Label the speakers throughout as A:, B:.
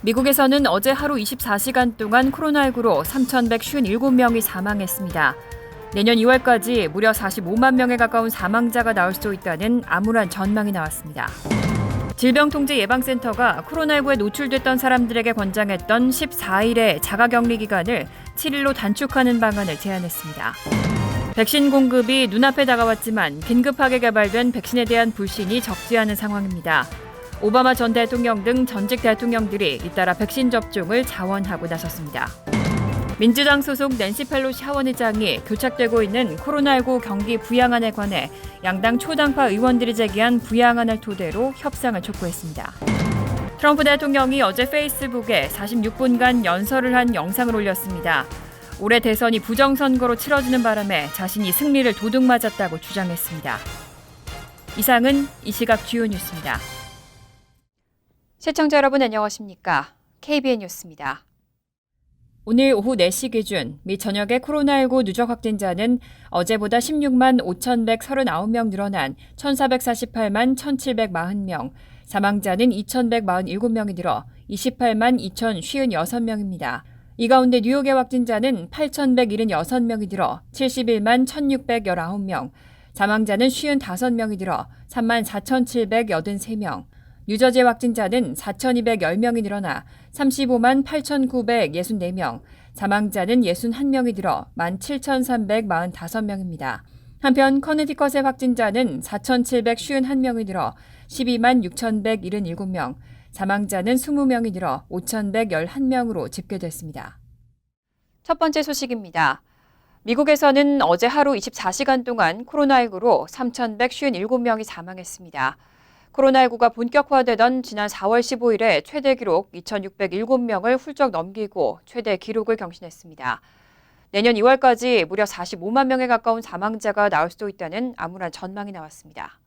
A: 미국에서는 어제 하루 24시간 동안 코로나19로 3,157명이 사망했습니다. 내년 2월까지 무려 45만 명에 가까운 사망자가 나올 수 있다는 암울한 전망이 나왔습니다. 질병통제예방센터가 코로나19에 노출됐던 사람들에게 권장했던 14일의 자가격리 기간을 7일로 단축하는 방안을 제안했습니다. 백신 공급이 눈앞에 다가왔지만 긴급하게 개발된 백신에 대한 불신이 적지 않은 상황입니다. 오바마 전 대통령 등 전직 대통령들이 잇따라 백신 접종을 자원하고 나섰습니다. 민주당 소속 낸시 펠로시 하원의장이 교착되고 있는 코로나19 경기 부양안에 관해 양당 초당파 의원들이 제기한 부양안을 토대로 협상을 촉구했습니다. 트럼프 대통령이 어제 페이스북에 46분간 연설을 한 영상을 올렸습니다. 올해 대선이 부정선거로 치러지는 바람에 자신이 승리를 도둑맞았다고 주장했습니다. 이상은 이 시각 주요 뉴스입니다. 시청자 여러분 안녕하십니까? KBN 뉴스입니다. 오늘 오후 4시 기준 미 전역의 코로나19 누적 확진자는 어제보다 16만 5,139명 늘어난 1,448만 1,740명, 사망자는 2,147명이 늘어 28만 2,056명입니다. 이 가운데 뉴욕의 확진자는 8,176명이 늘어 71만 1,619명, 사망자는 55명이 늘어 3만 4,783명, 뉴저지 확진자는 4,210명이 늘어나 35만 8,964명, 사망자는 61명이 늘어 17,345명입니다. 한편 커네티컷의 확진자는 4,751명이 늘어 12만 6,177명, 사망자는 20명이 늘어 5,111명으로 집계됐습니다. 첫 번째 소식입니다. 미국에서는 어제 하루 24시간 동안 코로나19로 3,157명이 사망했습니다. 코로나19가 본격화되던 지난 4월 15일에 최대 기록 2,607명을 훌쩍 넘기고 최대 기록을 경신했습니다. 내년 2월까지 무려 45만 명에 가까운 사망자가 나올 수도 있다는 암울한 전망이 나왔습니다.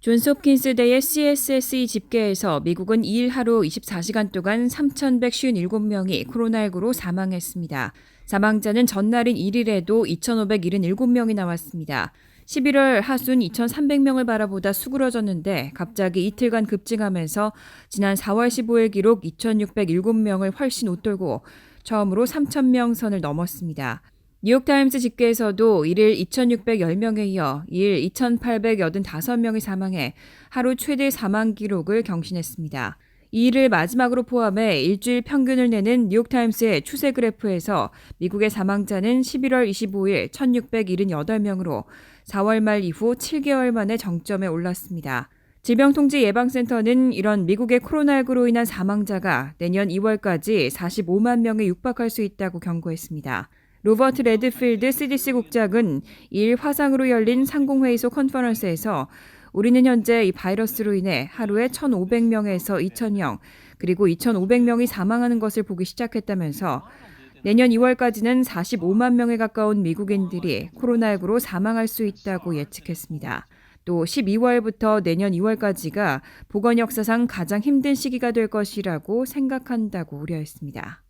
A: 존스홉킨스대의 CSSE 집계에서 미국은 2일 하루 24시간 동안 3,157명이 코로나19로 사망했습니다. 사망자는 전날인 1일에도 2,577명이 나왔습니다. 11월 하순 2,300명을 바라보다 수그러졌는데 갑자기 이틀간 급증하면서 지난 4월 15일 기록 2,607명을 훨씬 웃돌고 처음으로 3,000명 선을 넘었습니다. 뉴욕타임스 집계에서도 1일 2,610명에 이어 2일 2,885명이 사망해 하루 최대 사망 기록을 경신했습니다. 이 일을 마지막으로 포함해 일주일 평균을 내는 뉴욕타임스의 추세 그래프에서 미국의 사망자는 11월 25일 1,678명으로 4월 말 이후 7개월 만에 정점에 올랐습니다. 질병통제예방센터는 이런 미국의 코로나19로 인한 사망자가 내년 2월까지 45만 명에 육박할 수 있다고 경고했습니다. 로버트 레드필드 CDC 국장은 2일 화상으로 열린 상공회의소 컨퍼런스에서 우리는 현재 이 바이러스로 인해 하루에 1,500명에서 2,000명, 그리고 2,500명이 사망하는 것을 보기 시작했다면서 내년 2월까지는 45만 명에 가까운 미국인들이 코로나19로 사망할 수 있다고 예측했습니다. 또 12월부터 내년 2월까지가 보건 역사상 가장 힘든 시기가 될 것이라고 생각한다고 우려했습니다.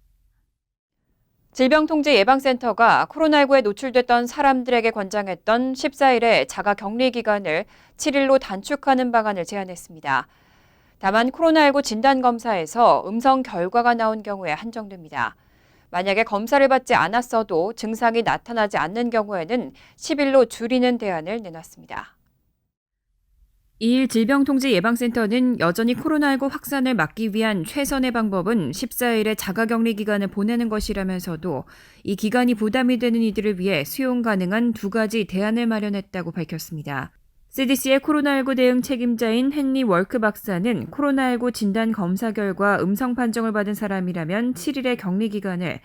A: 질병통제예방센터가 코로나19에 노출됐던 사람들에게 권장했던 14일의 자가격리 기간을 7일로 단축하는 방안을 제안했습니다. 다만 코로나19 진단검사에서 음성 결과가 나온 경우에 한정됩니다. 만약에 검사를 받지 않았어도 증상이 나타나지 않는 경우에는 10일로 줄이는 대안을 내놨습니다. 이일 질병통제예방센터는 여전히 코로나19 확산을 막기 위한 최선의 방법은 14일의 자가격리 기간을 보내는 것이라면서도 이 기간이 부담이 되는 이들을 위해 수용 가능한 2가지 대안을 마련했다고 밝혔습니다. CDC의 코로나19 대응 책임자인 헨리 월크 박사는 코로나19 진단 검사 결과 음성 판정을 받은 사람이라면 7일의 격리 기간을,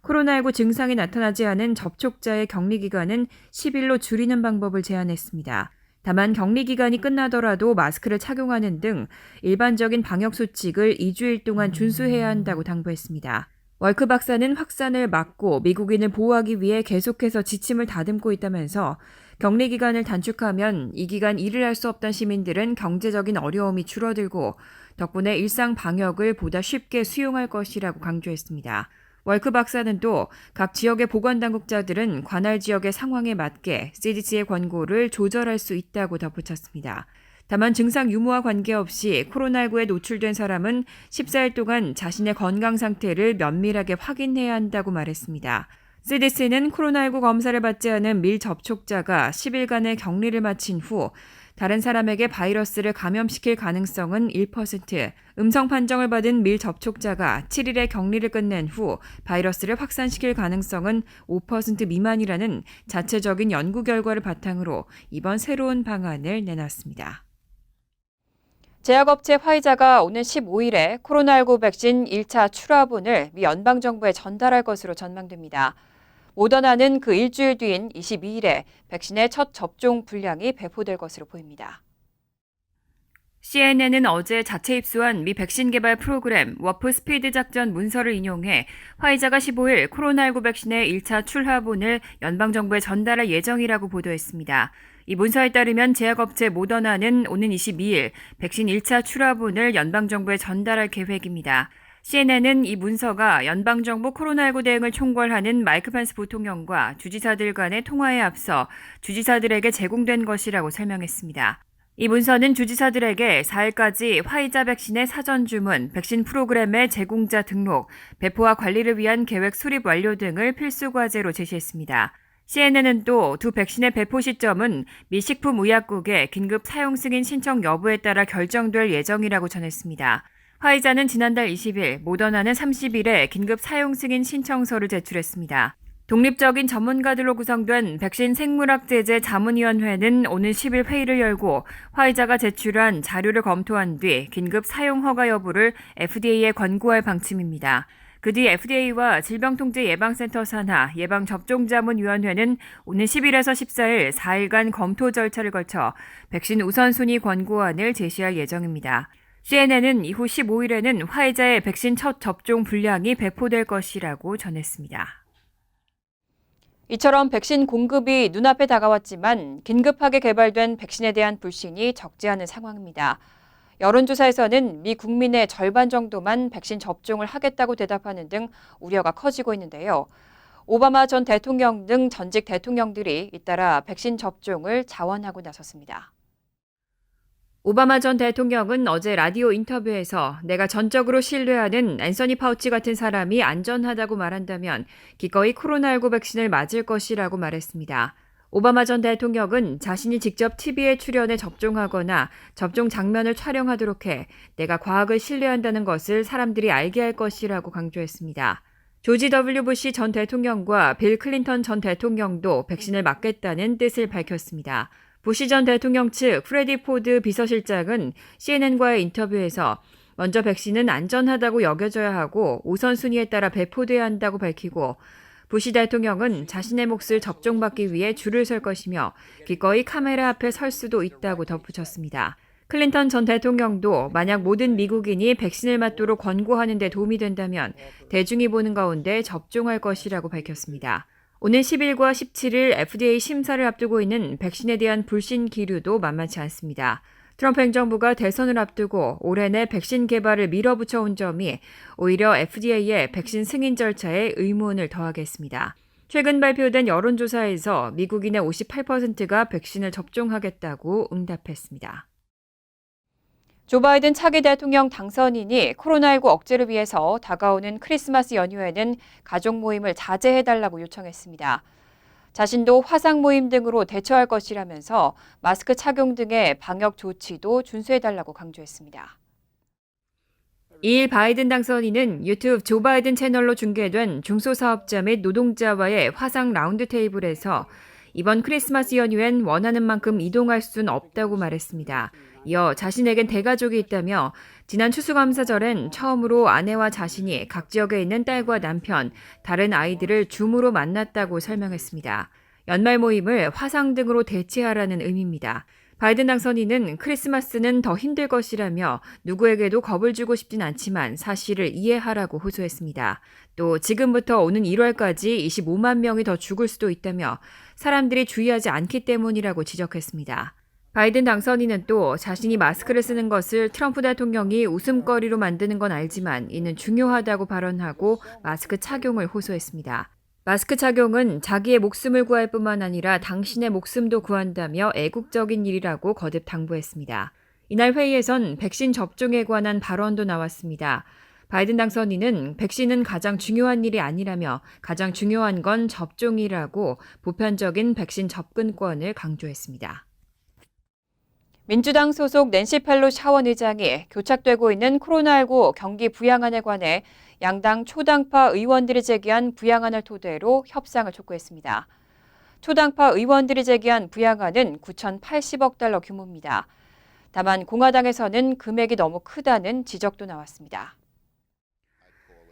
A: 코로나19 증상이 나타나지 않은 접촉자의 격리 기간은 10일로 줄이는 방법을 제안했습니다. 다만 격리 기간이 끝나더라도 마스크를 착용하는 등 일반적인 방역 수칙을 2주일 동안 준수해야 한다고 당부했습니다. 월크 박사는 확산을 막고 미국인을 보호하기 위해 계속해서 지침을 다듬고 있다면서 격리 기간을 단축하면 이 기간 일을 할 수 없던 시민들은 경제적인 어려움이 줄어들고 덕분에 일상 방역을 보다 쉽게 수용할 것이라고 강조했습니다. 월크 박사는 또 각 지역의 보건당국자들은 관할 지역의 상황에 맞게 CDC의 권고를 조절할 수 있다고 덧붙였습니다. 다만 증상 유무와 관계없이 코로나19에 노출된 사람은 14일 동안 자신의 건강 상태를 면밀하게 확인해야 한다고 말했습니다. CDC는 코로나19 검사를 받지 않은 밀접촉자가 10일간의 격리를 마친 후 다른 사람에게 바이러스를 감염시킬 가능성은 1%, 음성 판정을 받은 밀접촉자가 7일의 격리를 끝낸 후 바이러스를 확산시킬 가능성은 5% 미만이라는 자체적인 연구 결과를 바탕으로 이번 새로운 방안을 내놨습니다.
B: 제약업체 화이자가 오는 15일에 코로나19 백신 1차 출하분을 미 연방정부에 전달할 것으로 전망됩니다. 모더나는 그 일주일 뒤인 22일에 백신의 첫 접종 분량이 배포될 것으로 보입니다.
A: CNN은 어제 자체 입수한 미 백신 개발 프로그램 워프 스피드 작전 문서를 인용해 화이자가 15일 코로나19 백신의 1차 출하분을 연방정부에 전달할 예정이라고 보도했습니다. 이 문서에 따르면 제약업체 모더나는 오는 22일 백신 1차 출하분을 연방정부에 전달할 계획입니다. CNN은 이 문서가 연방정부 코로나19 대응을 총괄하는 마이크 펜스 부통령과 주지사들 간의 통화에 앞서 주지사들에게 제공된 것이라고 설명했습니다. 이 문서는 주지사들에게 4일까지 화이자 백신의 사전 주문, 백신 프로그램의 제공자 등록, 배포와 관리를 위한 계획 수립 완료 등을 필수 과제로 제시했습니다. CNN은 또 두 백신의 배포 시점은 미 식품의약국의 긴급 사용 승인 신청 여부에 따라 결정될 예정이라고 전했습니다. 화이자는 지난달 20일, 모더나는 30일에 긴급 사용 승인 신청서를 제출했습니다. 독립적인 전문가들로 구성된 백신 생물학 제재 자문위원회는 오는 10일 회의를 열고 화이자가 제출한 자료를 검토한 뒤 긴급 사용 허가 여부를 FDA에 권고할 방침입니다. 그 뒤 FDA와 질병통제예방센터 산하 예방접종자문위원회는 오는 10일에서 14일 4일간 검토 절차를 거쳐 백신 우선순위 권고안을 제시할 예정입니다. CNN은 이후 15일에는 화이자의 백신 첫 접종 분량이 배포될 것이라고 전했습니다.
B: 이처럼 백신 공급이 눈앞에 다가왔지만 긴급하게 개발된 백신에 대한 불신이 적지 않은 상황입니다. 여론조사에서는 미 국민의 절반 정도만 백신 접종을 하겠다고 대답하는 등 우려가 커지고 있는데요. 오바마 전 대통령 등 전직 대통령들이 잇따라 백신 접종을 자원하고 나섰습니다.
A: 오바마 전 대통령은 어제 라디오 인터뷰에서 내가 전적으로 신뢰하는 앤서니 파우치 같은 사람이 안전하다고 말한다면 기꺼이 코로나19 백신을 맞을 것이라고 말했습니다. 오바마 전 대통령은 자신이 직접 TV에 출연해 접종하거나 접종 장면을 촬영하도록 해 내가 과학을 신뢰한다는 것을 사람들이 알게 할 것이라고 강조했습니다. 조지 W. 부시 전 대통령과 빌 클린턴 전 대통령도 백신을 맞겠다는 뜻을 밝혔습니다. 부시 전 대통령 측 프레디 포드 비서실장은 CNN과의 인터뷰에서 먼저 백신은 안전하다고 여겨져야 하고 우선순위에 따라 배포돼야 한다고 밝히고 부시 대통령은 자신의 몫을 접종받기 위해 줄을 설 것이며 기꺼이 카메라 앞에 설 수도 있다고 덧붙였습니다. 클린턴 전 대통령도 만약 모든 미국인이 백신을 맞도록 권고하는 데 도움이 된다면 대중이 보는 가운데 접종할 것이라고 밝혔습니다. 오는 10일과 17일 FDA 심사를 앞두고 있는 백신에 대한 불신 기류도 만만치 않습니다. 트럼프 행정부가 대선을 앞두고 올해 내 백신 개발을 밀어붙여온 점이 오히려 FDA의 백신 승인 절차에 의문을 더하겠습니다. 최근 발표된 여론조사에서 미국인의 58%가 백신을 접종하겠다고 응답했습니다.
B: 조 바이든 차기 대통령 당선인이 코로나19 억제를 위해서 다가오는 크리스마스 연휴에는 가족 모임을 자제해달라고 요청했습니다. 자신도 화상 모임 등으로 대처할 것이라면서 마스크 착용 등의 방역 조치도 준수해달라고 강조했습니다.
A: 2일 바이든 당선인은 유튜브 조 바이든 채널로 중계된 중소사업자 및 노동자와의 화상 라운드 테이블에서 이번 크리스마스 연휴엔 원하는 만큼 이동할 수는 없다고 말했습니다. 이어 자신에겐 대가족이 있다며 지난 추수감사절엔 처음으로 아내와 자신이 각 지역에 있는 딸과 남편, 다른 아이들을 줌으로 만났다고 설명했습니다. 연말 모임을 화상 등으로 대체하라는 의미입니다. 바이든 당선인은 크리스마스는 더 힘들 것이라며 누구에게도 겁을 주고 싶진 않지만 사실을 이해하라고 호소했습니다. 또 지금부터 오는 1월까지 25만 명이 더 죽을 수도 있다며 사람들이 주의하지 않기 때문이라고 지적했습니다. 바이든 당선인은 또 자신이 마스크를 쓰는 것을 트럼프 대통령이 웃음거리로 만드는 건 알지만 이는 중요하다고 발언하고 마스크 착용을 호소했습니다. 마스크 착용은 자기의 목숨을 구할 뿐만 아니라 당신의 목숨도 구한다며 애국적인 일이라고 거듭 당부했습니다. 이날 회의에선 백신 접종에 관한 발언도 나왔습니다. 바이든 당선인은 백신은 가장 중요한 일이 아니라며 가장 중요한 건 접종이라고 보편적인 백신 접근권을 강조했습니다.
B: 민주당 소속 낸시 펠로시 하원 의장이 교착되고 있는 코로나19 경기 부양안에 관해 양당 초당파 의원들이 제기한 부양안을 토대로 협상을 촉구했습니다. 초당파 의원들이 제기한 부양안은 9,080억 달러 규모입니다. 다만 공화당에서는 금액이 너무 크다는 지적도 나왔습니다.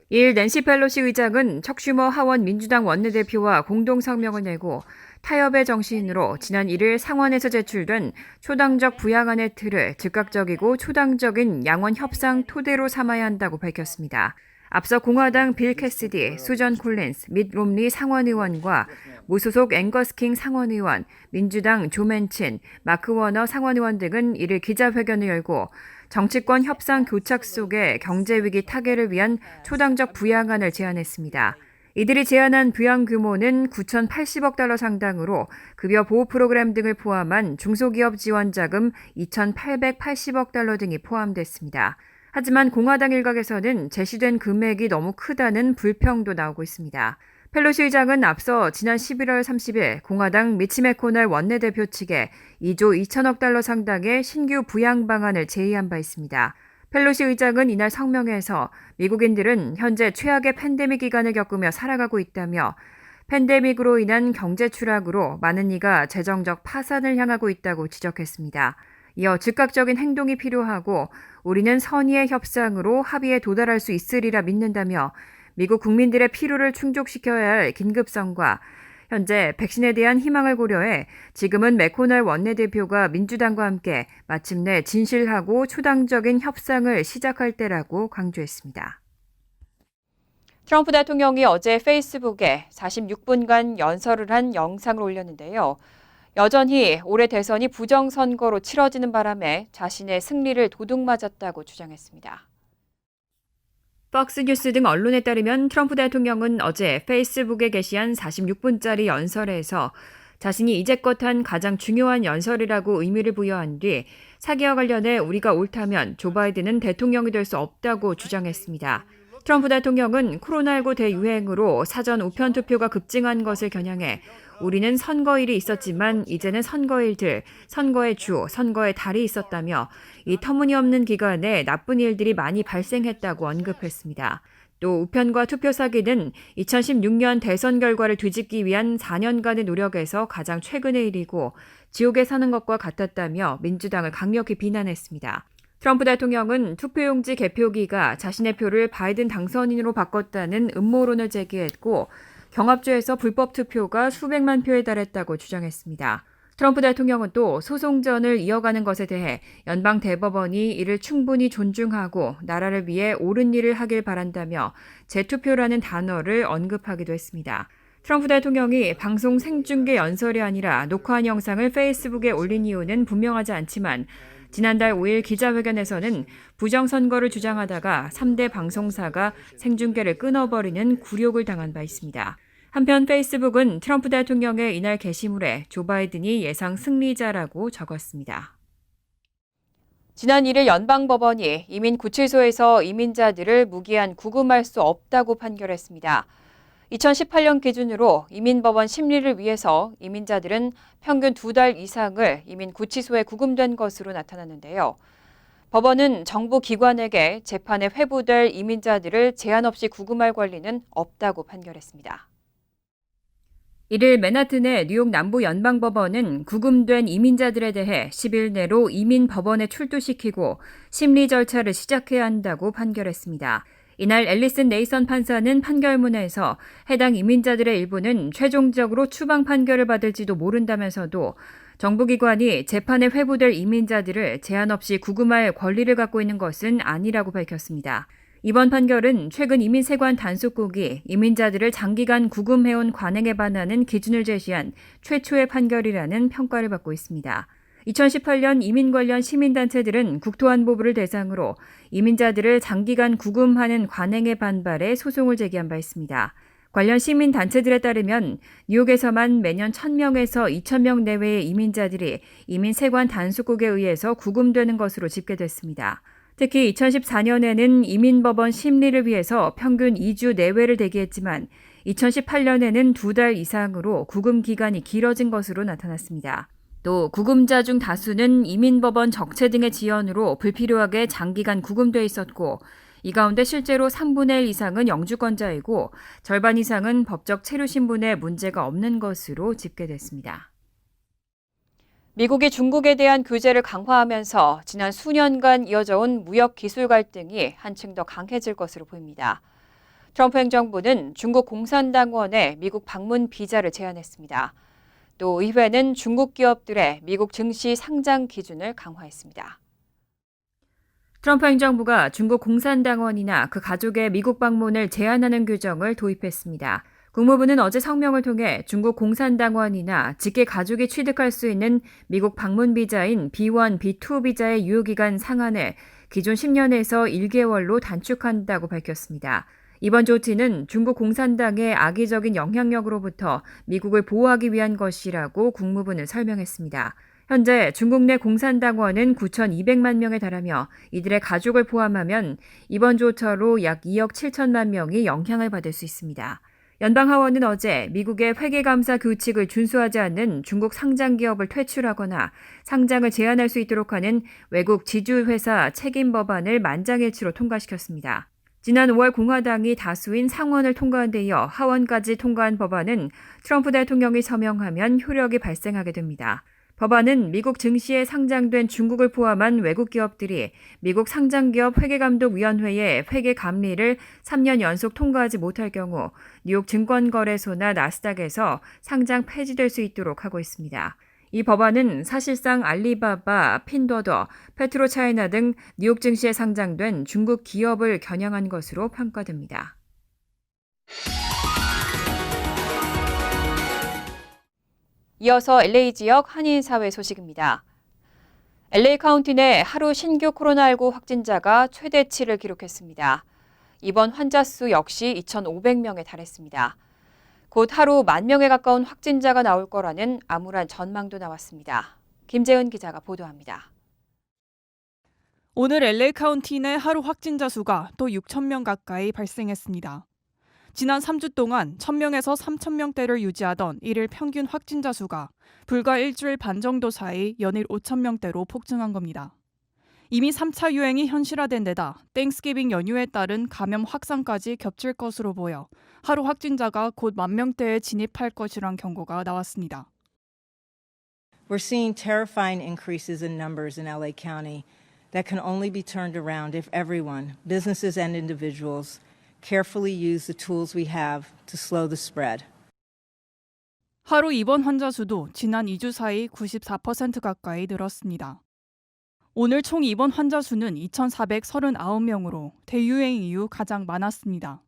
A: 이일 낸시 펠로시 의장은 척 슈머 하원 민주당 원내대표와 공동 성명을 내고 타협의 정신으로 지난 1일 상원에서 제출된 초당적 부양안의 틀을 즉각적이고 초당적인 양원 협상 토대로 삼아야 한다고 밝혔습니다. 앞서 공화당 빌 캐시디, 수전 콜린스, 밋 롬리 상원의원과 무소속 앵거스 킹 상원의원, 민주당 조 맨친, 마크 워너 상원의원 등은 1일 기자회견을 열고 정치권 협상 교착 속의 경제위기 타개를 위한 초당적 부양안을 제안했습니다. 이들이 제안한 부양 규모는 9,080억 달러 상당으로 급여 보호 프로그램 등을 포함한 중소기업 지원 자금 2,880억 달러 등이 포함됐습니다. 하지만 공화당 일각에서는 제시된 금액이 너무 크다는 불평도 나오고 있습니다. 펠로시 의장은 앞서 지난 11월 30일 공화당 미치 매코넬 원내대표 측에 2조 2천억 달러 상당의 신규 부양 방안을 제의한 바 있습니다. 펠로시 의장은 이날 성명에서 미국인들은 현재 최악의 팬데믹 기간을 겪으며 살아가고 있다며 팬데믹으로 인한 경제 추락으로 많은 이가 재정적 파산을 향하고 있다고 지적했습니다. 이어 즉각적인 행동이 필요하고 우리는 선의의 협상으로 합의에 도달할 수 있으리라 믿는다며 미국 국민들의 필요를 충족시켜야 할 긴급성과 현재 백신에 대한 희망을 고려해 지금은 매코넬 원내대표가 민주당과 함께 마침내 진실하고 초당적인 협상을 시작할 때라고 강조했습니다.
B: 트럼프 대통령이 어제 페이스북에 46분간 연설을 한 영상을 올렸는데요. 여전히 올해 대선이 부정선거로 치러지는 바람에 자신의 승리를 도둑맞았다고 주장했습니다.
A: 폭스뉴스 등 언론에 따르면 트럼프 대통령은 어제 페이스북에 게시한 46분짜리 연설에서 자신이 이제껏 한 가장 중요한 연설이라고 의미를 부여한 뒤 사기와 관련해 우리가 옳다면 조 바이든은 대통령이 될 수 없다고 주장했습니다. 트럼프 대통령은 코로나19 대유행으로 사전 우편 투표가 급증한 것을 겨냥해 우리는 선거일이 있었지만 이제는 선거일들, 선거의 주, 선거의 달이 있었다며 이 터무니없는 기간에 나쁜 일들이 많이 발생했다고 언급했습니다. 또 우편과 투표 사기는 2016년 대선 결과를 뒤집기 위한 4년간의 노력에서 가장 최근의 일이고 지옥에 사는 것과 같았다며 민주당을 강력히 비난했습니다. 트럼프 대통령은 투표용지 개표기가 자신의 표를 바이든 당선인으로 바꿨다는 음모론을 제기했고 경합주에서 불법 투표가 수백만 표에 달했다고 주장했습니다. 트럼프 대통령은 또 소송전을 이어가는 것에 대해 연방 대법원이 이를 충분히 존중하고 나라를 위해 옳은 일을 하길 바란다며 재투표라는 단어를 언급하기도 했습니다. 트럼프 대통령이 방송 생중계 연설이 아니라 녹화한 영상을 페이스북에 올린 이유는 분명하지 않지만 지난달 5일 기자회견에서는 부정선거를 주장하다가 3대 방송사가 생중계를 끊어버리는 굴욕을 당한 바 있습니다. 한편 페이스북은 트럼프 대통령의 이날 게시물에 조 바이든이 예상 승리자라고 적었습니다.
B: 지난 1일 연방법원이 이민구치소에서 이민자들을 무기한 구금할 수 없다고 판결했습니다. 2018년 기준으로 이민법원 심리를 위해서 이민자들은 평균 2달 이상을 이민구치소에 구금된 것으로 나타났는데요. 법원은 정부 기관에게 재판에 회부될 이민자들을 제한 없이 구금할 권리는 없다고 판결했습니다.
A: 이를 맨하튼의 뉴욕 남부 연방법원은 구금된 이민자들에 대해 10일 내로 이민법원에 출두시키고 심리 절차를 시작해야 한다고 판결했습니다. 이날 앨리슨 네이선 판사는 판결문에서 해당 이민자들의 일부는 최종적으로 추방 판결을 받을지도 모른다면서도 정부기관이 재판에 회부될 이민자들을 제한 없이 구금할 권리를 갖고 있는 것은 아니라고 밝혔습니다. 이번 판결은 최근 이민세관 단속국이 이민자들을 장기간 구금해온 관행에 반하는 기준을 제시한 최초의 판결이라는 평가를 받고 있습니다. 2018년 이민 관련 시민단체들은 국토안보부를 대상으로 이민자들을 장기간 구금하는 관행에 반발해 소송을 제기한 바 있습니다. 관련 시민단체들에 따르면 뉴욕에서만 매년 1,000명에서 2,000명 내외의 이민자들이 이민 세관 단속국에 의해서 구금되는 것으로 집계됐습니다. 특히 2014년에는 이민법원 심리를 위해서 평균 2주 내외를 대기했지만 2018년에는 2달 이상으로 구금 기간이 길어진 것으로 나타났습니다. 또 구금자 중 다수는 이민법원 적체 등의 지연으로 불필요하게 장기간 구금돼 있었고 이 가운데 실제로 3분의 1 이상은 영주권자이고 절반 이상은 법적 체류 신분에 문제가 없는 것으로 집계됐습니다.
B: 미국이 중국에 대한 규제를 강화하면서 지난 수년간 이어져 온 무역 기술 갈등이 한층 더 강해질 것으로 보입니다. 트럼프 행정부는 중국 공산당원의 미국 방문 비자를 제한했습니다. 또 의회는 중국 기업들의 미국 증시 상장 기준을 강화했습니다.
A: 트럼프 행정부가 중국 공산당원이나 그 가족의 미국 방문을 제한하는 규정을 도입했습니다. 국무부는 어제 성명을 통해 중국 공산당원이나 직계 가족이 취득할 수 있는 미국 방문 비자인 B1, B2 비자의 유효기간 상한을 기존 10년에서 1개월로 단축한다고 밝혔습니다. 이번 조치는 중국 공산당의 악의적인 영향력으로부터 미국을 보호하기 위한 것이라고 국무부는 설명했습니다. 현재 중국 내 공산당원은 9,200만 명에 달하며 이들의 가족을 포함하면 이번 조처로 약 2억 7천만 명이 영향을 받을 수 있습니다. 연방하원은 어제 미국의 회계감사 규칙을 준수하지 않는 중국 상장 기업을 퇴출하거나 상장을 제한할 수 있도록 하는 외국 지주회사 책임 법안을 만장일치로 통과시켰습니다. 지난 5월 공화당이 다수인 상원을 통과한 데 이어 하원까지 통과한 법안은 트럼프 대통령이 서명하면 효력이 발생하게 됩니다. 법안은 미국 증시에 상장된 중국을 포함한 외국 기업들이 미국 상장기업 회계감독위원회의 회계 감리를 3년 연속 통과하지 못할 경우 뉴욕 증권거래소나 나스닥에서 상장 폐지될 수 있도록 하고 있습니다. 이 법안은 사실상 알리바바, 핀더더, 페트로차이나 등 뉴욕 증시에 상장된 중국 기업을 겨냥한 것으로 평가됩니다.
B: 이어서 LA 지역 한인사회 소식입니다. LA 카운티 내 하루 신규 코로나19 확진자가 최대치를 기록했습니다. 이번 환자 수 역시 2,500명에 달했습니다. 곧 하루 10,000명에 가까운 확진자가 나올 거라는 암울한 전망도 나왔습니다. 김재은 기자가 보도합니다.
C: 오늘 LA 카운티 내 하루 확진자 수가 또 6,000명 가까이 발생했습니다. 지난 3주 동안 1,000명에서 3,000명대를 유지하던 일일 평균 확진자 수가 불과 일주일 반 정도 사이 연일 5,000명대로 폭증한 겁니다. 이미 3차 유행이 현실화된 데다 땡스기빙 연휴에 따른 감염 확산까지 겹칠 것으로 보여 하루 확진자가 곧 10,000명대에 진입할 것이란 경고가 나왔습니다.
D: We're seeing terrifying increases in numbers in LA County that can only be turned around if everyone, businesses and individuals, carefully use the tools we have to slow the spread.
C: 하루 입원 환자 수도 지난 2주 사이 94% 가까이 늘었습니다. 오늘 총 입원 환자 수는 2,439명으로 대유행 이후 가장 많았습니다.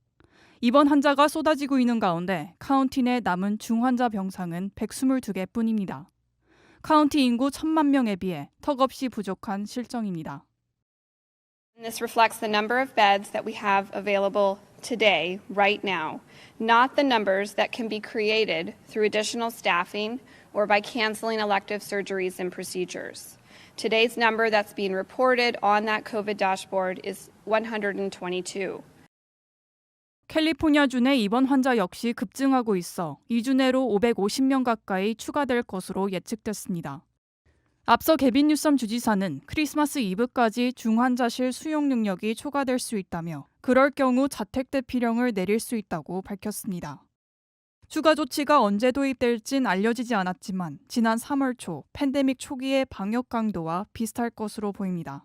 C: 입원 환자가 쏟아지고 있는 가운데 카운티 내 남은 중환자 병상은 122개뿐입니다. 카운티 인구 1,000만 명에 비해 턱없이 부족한 실정입니다.
E: This reflects the number of beds that we have available today, right now, not the numbers that can be created through additional staffing or by canceling elective surgeries and procedures. Today's number that's being reported on that COVID dashboard is 122.
C: 캘리포니아주 내 입원 환자 역시 급증하고 있어 2주 내로 550명 가까이 추가될 것으로 예측됐습니다. 앞서 게빈 뉴섬 주지사는 크리스마스 이브까지 중환자실 수용 능력이 초과될 수 있다며 그럴 경우 자택 대피령을 내릴 수 있다고 밝혔습니다. 추가 조치가 언제 도입될진 알려지지 않았지만 지난 3월 초 팬데믹 초기의 방역 강도와 비슷할 것으로 보입니다.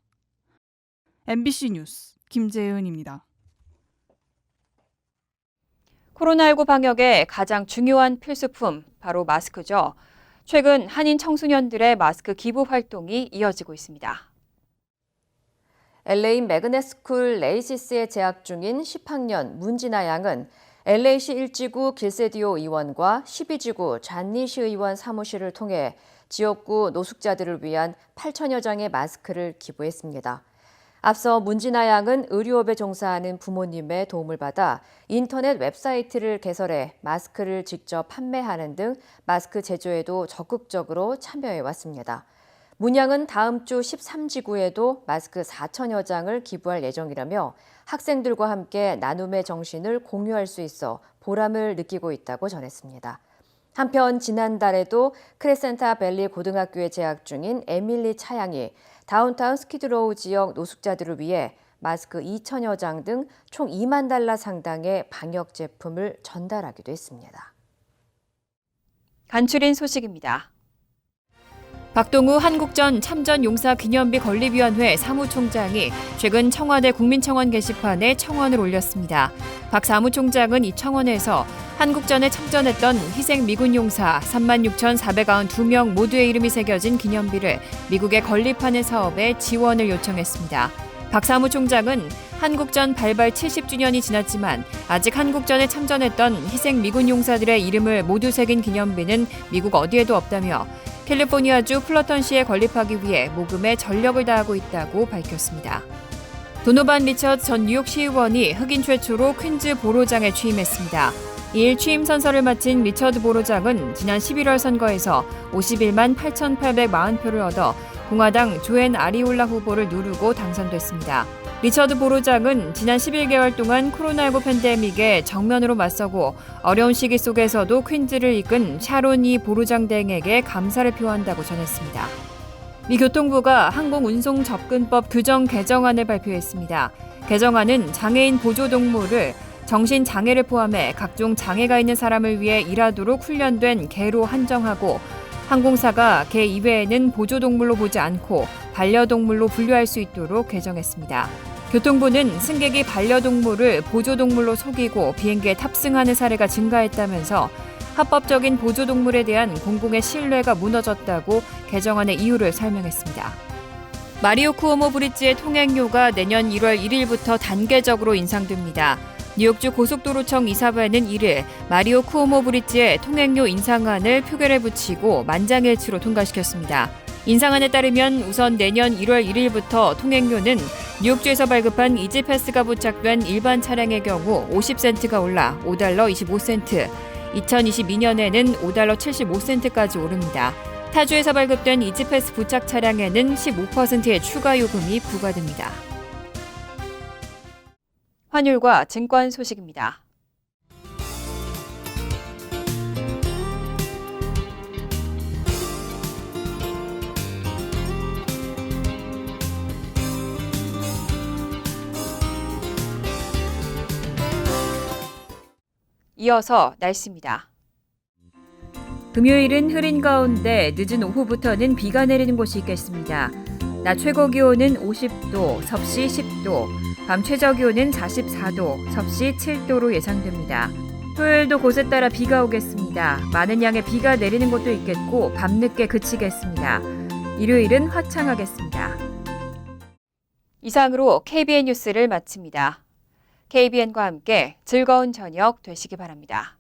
C: MBC 뉴스 김재은입니다.
B: 코로나19 방역의 가장 중요한 필수품, 바로 마스크죠. 최근 한인 청소년들의 마스크 기부 활동이 이어지고 있습니다.
F: LA 매그넷스쿨 레이시스에 재학 중인 10학년 문진아 양은 LA시 1지구 길세디오 의원과 12지구 잔니시 의원 사무실을 통해 지역구 노숙자들을 위한 8,000여 장의 마스크를 기부했습니다. 앞서 문진아 양은 의료업에 종사하는 부모님의 도움을 받아 인터넷 웹사이트를 개설해 마스크를 직접 판매하는 등 마스크 제조에도 적극적으로 참여해 왔습니다. 문 양은 다음 주 13지구에도 마스크 4천여 장을 기부할 예정이라며 학생들과 함께 나눔의 정신을 공유할 수 있어 보람을 느끼고 있다고 전했습니다. 한편 지난달에도 크레센타 밸리 고등학교에 재학 중인 에밀리 차양이 다운타운 스키드로우 지역 노숙자들을 위해 마스크 2천여 장 등 총 2만 달러 상당의 방역 제품을 전달하기도 했습니다.
B: 간추린 소식입니다.
A: 박동우 한국전 참전용사기념비 건립위원회 사무총장이 최근 청와대 국민청원 게시판에 청원을 올렸습니다. 박 사무총장은 이 청원에서 한국전에 참전했던 희생 미군 용사 36,492명 모두의 이름이 새겨진 기념비를 미국에 건립하는 사업에 지원을 요청했습니다. 박 사무총장은 한국전 발발 70주년이 지났지만 아직 한국전에 참전했던 희생 미군 용사들의 이름을 모두 새긴 기념비는 미국 어디에도 없다며 캘리포니아주 플러턴시에 건립하기 위해 모금에 전력을 다하고 있다고 밝혔습니다. 도노반 리처드 전 뉴욕 시의원이 흑인 최초로 퀸즈 보로장에 취임했습니다. 이일 취임 선서를 마친 리처드 보로장은 지난 11월 선거에서 51만 8,840표를 얻어 공화당 조앤 아리올라 후보를 누르고 당선됐습니다. 리처드 보로장은 지난 11개월 동안 코로나19 팬데믹에 정면으로 맞서고 어려운 시기 속에서도 퀸즈를 이끈 샤론 이 보로장 등에게 감사를 표한다고 전했습니다. 미 교통부가 항공운송접근법 규정 개정안을 발표했습니다. 개정안은 장애인 보조동물을 정신장애를 포함해 각종 장애가 있는 사람을 위해 일하도록 훈련된 개로 한정하고 항공사가 개 이외에는 보조동물로 보지 않고 반려동물로 분류할 수 있도록 개정했습니다. 교통부는 승객이 반려동물을 보조동물로 속이고 비행기에 탑승하는 사례가 증가했다면서 합법적인 보조동물에 대한 공공의 신뢰가 무너졌다고 개정안의 이유를 설명했습니다. 마리오 쿠오모 브릿지의 통행료가 내년 1월 1일부터 단계적으로 인상됩니다. 뉴욕주 고속도로청 이사회는 이를 마리오 쿠오모 브릿지의 통행료 인상안을 표결에 붙이고 만장일치로 통과시켰습니다. 인상안에 따르면 우선 내년 1월 1일부터 통행료는 뉴욕주에서 발급한 이지패스가 부착된 일반 차량의 경우 50센트가 올라 $5 25센트, 2022년에는 $5 75센트까지 오릅니다. 타주에서 발급된 이지패스 부착 차량에는 15%의 추가 요금이 부과됩니다.
B: 환율과 증권 소식입니다. 이어서 날씨입니다.
A: 금요일은 흐린 가운데 늦은 오후부터는 비가 내리는 곳이 있겠습니다. 낮 최고 기온은 50도, 섭씨 10도, 밤 최저 기온은 44도, 섭씨 7도로 예상됩니다. 토요일도 곳에 따라 비가 오겠습니다. 많은 양의 비가 내리는 곳도 있겠고 밤늦게 그치겠습니다. 일요일은 화창하겠습니다.
B: 이상으로 KBN 뉴스를 마칩니다. KBN과 함께 즐거운 저녁 되시기 바랍니다.